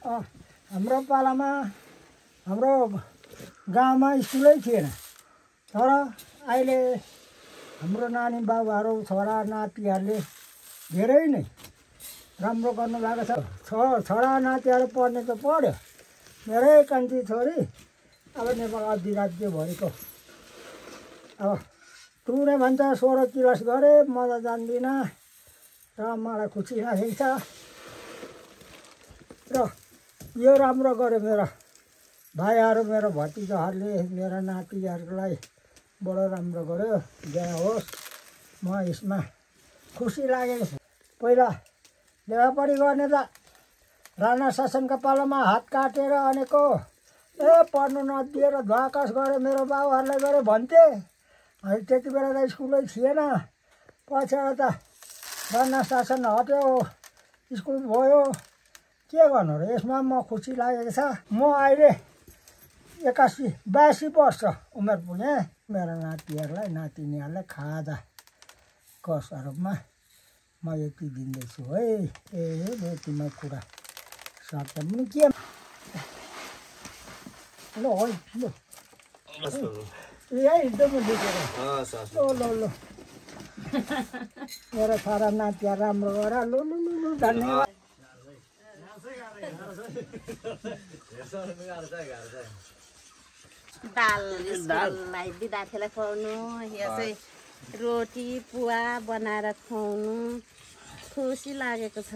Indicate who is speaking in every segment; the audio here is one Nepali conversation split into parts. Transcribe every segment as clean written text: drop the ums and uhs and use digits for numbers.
Speaker 1: हाम्रो पालामा हाम्रो गाउँमा स्कुलै थिएन, तर अहिले हाम्रो नानी बाबुहरू छोरा नातिहरूले धेरै नै राम्रो गर्नुभएको छ। छोरा नातिहरू पढ्ने त पढ्यो, मेरै कान्छी छोरी अब नेपाल अधिराज्यभरिको अब टुरे भन्छ 16 क्लास गरे, म त जान्दिनँ र मलाई खुसी लागेको छ। र यो राम्रो गर्यो मेरो भाइहरू, मेरो भतिजाहरूले, मेरो नातिहरूलाई बडो राम्रो गर्यो। जय होस्, म यसमा खुसी लागेको छु। पहिला लेखापढी गर्ने त राणा शासनको पालामा हात काटेर अनेको पढ्नु नदिएर ध्वाकास गरे, मेरो बाबुहरूलाई गरे भन्थे। अहिले त्यति बेला त स्कुलै थिएन, पछाडि त राणा शासन हट्यो, स्कुल भयो, के गर्नु र। यसमा म खुसी लागेको छ। म अहिले 82 वर्ष उमेर पुगेँ। मेरो नातिहरूलाई नातिनीहरूलाई खाजाको स्वरूपमा म यति दिँदैछु है। तिम्रो कुरा सक्छ पनि के ल है ल एकदम लेखेर ल मेरो छोरा नातिहरू राम्रो गर। लु लु लु लु धन्यवाद।
Speaker 2: दाललाई विद्यार्थीलाई खुवाउनु, यो चाहिँ रोटी पुवा बनाएर खुवाउनु खुसी लागेको छ।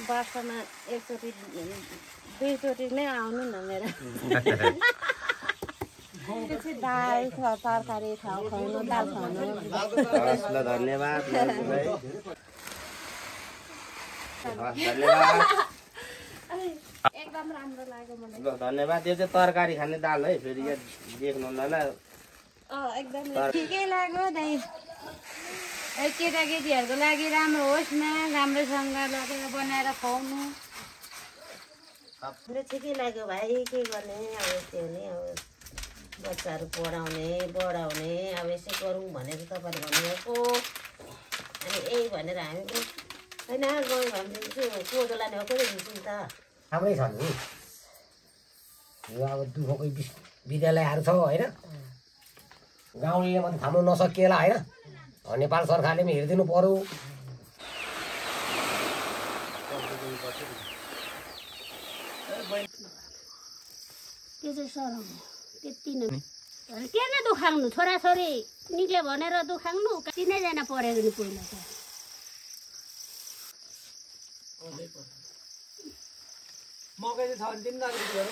Speaker 2: वर्षमा एकचोटि 2 चोटि नै आउनु न मेरो। दाल तरकारी खुवाउनु, दाल खुवाउनु।
Speaker 3: धन्यवाद।
Speaker 2: एकदम राम्रो लाग्यो मलाई।
Speaker 3: ल धन्यवाद। यो चाहिँ तरकारी खाने दाल है, फेरि यहाँ देख्नु ल।
Speaker 2: एकदम ठिकै लाग्यो दाइ। केटाकेटीहरूको लागि राम्रो होस् न, राम्रोसँग लगेर बनाएर खुवाउनु ठिकै लाग्यो भाइ। के गर्ने अब यस्तै हो नि, अब बच्चाहरू पढाउने बढाउने अब यसै गरौँ भनेर तपाईँले भन्नुभएको। अनि यही भनेर हामी होइन गयौँ भने कोदो लाने हो, कोदो दिन्छौँ त।
Speaker 4: राम्रै छ नि यो। अब दुःखको विद्यालयहरू छ होइन, गाउँले मात्रै थाम्नु नसकिएला होइन, नेपाल सरकारले पनि हेरिदिनु पर्यो।
Speaker 5: त्यो चाहिँ सरम त्यति नै के नै दुखाउनु, छोराछोरी निक्ल्यो भनेर दुखाउनु। 3 जना पढेको नि पहिला त।
Speaker 1: मकै चाहिँ छ भने 3 लाख रुपियाँ